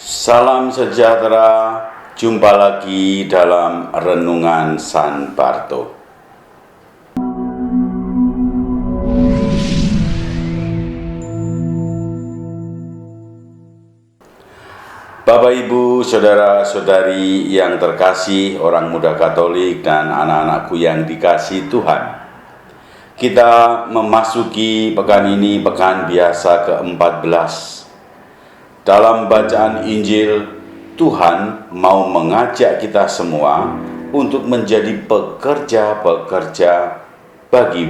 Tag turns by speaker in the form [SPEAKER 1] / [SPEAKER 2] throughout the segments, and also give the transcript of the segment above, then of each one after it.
[SPEAKER 1] Salam sejahtera, jumpa lagi dalam Renungan San Barto. Bapak, Ibu, Saudara-saudari yang terkasih, orang muda Katolik dan anak-anakku yang dikasihi Tuhan. Kita memasuki pekan ini, pekan biasa ke-14. Dalam bacaan Injil, Tuhan mau mengajak kita semua untuk menjadi pekerja-pekerja bagi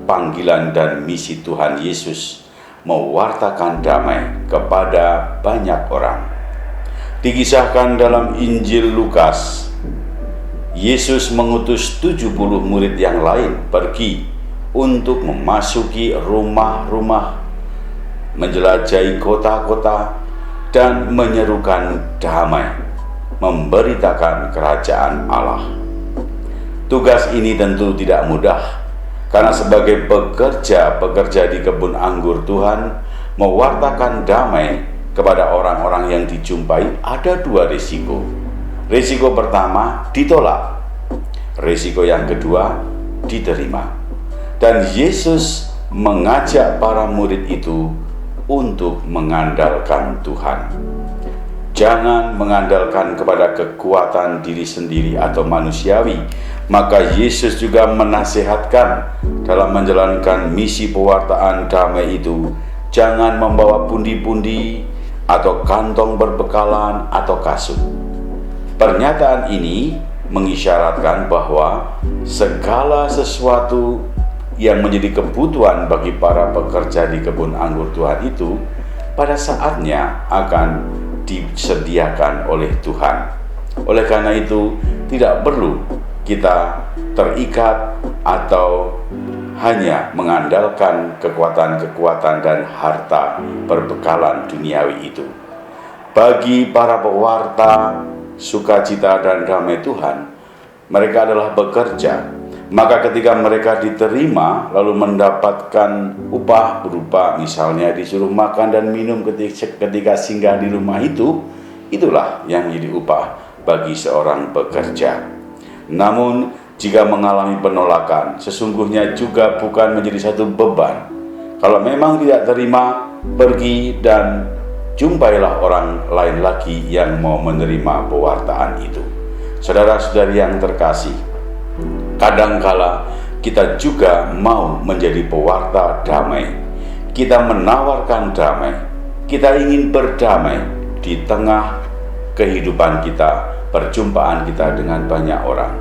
[SPEAKER 1] panggilan dan misi Tuhan Yesus, mewartakan damai kepada banyak orang. Dikisahkan dalam Injil Lukas, Yesus mengutus 70 murid yang lain pergi untuk memasuki rumah-rumah, menjelajahi kota-kota, dan menyerukan damai, memberitakan kerajaan Allah. Tugas ini tentu tidak mudah, karena sebagai pekerja di kebun anggur Tuhan, mewartakan damai kepada orang-orang yang dijumpai ada dua risiko. Risiko pertama, ditolak. Risiko yang kedua, diterima. Dan Yesus mengajak para murid itu untuk mengandalkan Tuhan. Jangan mengandalkan kepada kekuatan diri sendiri atau manusiawi. Maka Yesus juga menasihatkan dalam menjalankan misi pewartaan damai itu, jangan membawa pundi-pundi atau kantong berbekalan atau kasut. Pernyataan ini mengisyaratkan bahwa segala sesuatu yang menjadi kebutuhan bagi para pekerja di kebun anggur Tuhan itu pada saatnya akan disediakan oleh Tuhan. Oleh karena itu, tidak perlu kita terikat atau hanya mengandalkan kekuatan-kekuatan dan harta berbekalan duniawi itu. Bagi para pewarta sukacita dan damai Tuhan, mereka adalah bekerja. Maka ketika mereka diterima lalu mendapatkan upah berupa misalnya disuruh makan dan minum ketika singgah di rumah itu, itulah yang menjadi upah bagi seorang pekerja. Namun jika mengalami penolakan, sesungguhnya juga bukan menjadi satu beban. Kalau memang tidak terima, pergi dan jumpailah orang lain lagi yang mau menerima pewartaan itu. Saudara-saudari yang terkasih, kadangkala kita juga mau menjadi pewarta damai. Kita menawarkan damai. Kita ingin berdamai di tengah kehidupan kita, perjumpaan kita dengan banyak orang.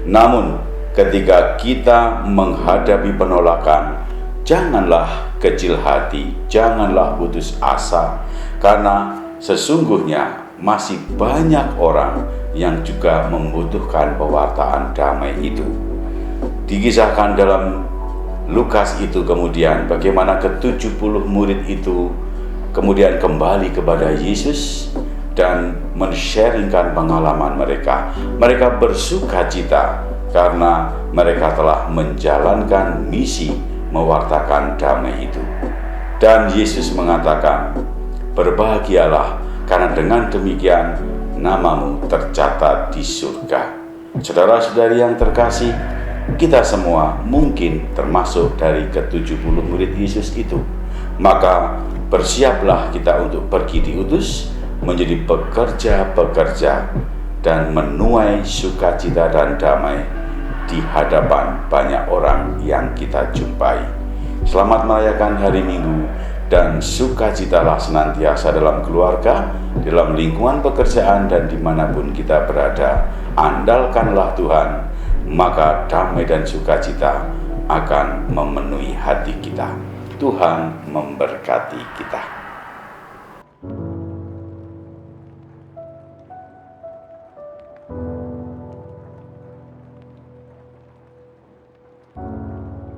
[SPEAKER 1] Namun, ketika kita menghadapi penolakan, janganlah kecil hati, janganlah putus asa, karena sesungguhnya masih banyak orang yang juga membutuhkan pewartaan damai itu. Dikisahkan dalam Lukas itu kemudian bagaimana ke-70 murid itu kemudian kembali kepada Yesus dan men-sharingkan pengalaman mereka. Mereka bersukacita karena mereka telah menjalankan misi mewartakan damai itu. Dan Yesus mengatakan, berbahagialah karena dengan demikian namamu tercatat di surga. Saudara-saudari yang terkasih, kita semua mungkin termasuk dari ke-70 murid Yesus itu. Maka bersiaplah kita untuk pergi diutus menjadi pekerja-pekerja dan menuai sukacita dan damai di hadapan banyak orang yang kita jumpai. Selamat merayakan hari Minggu dan sukacitalah senantiasa dalam keluarga, dalam lingkungan pekerjaan dan dimanapun kita berada. Andalkanlah Tuhan, maka damai dan sukacita akan memenuhi hati kita. Tuhan memberkati kita.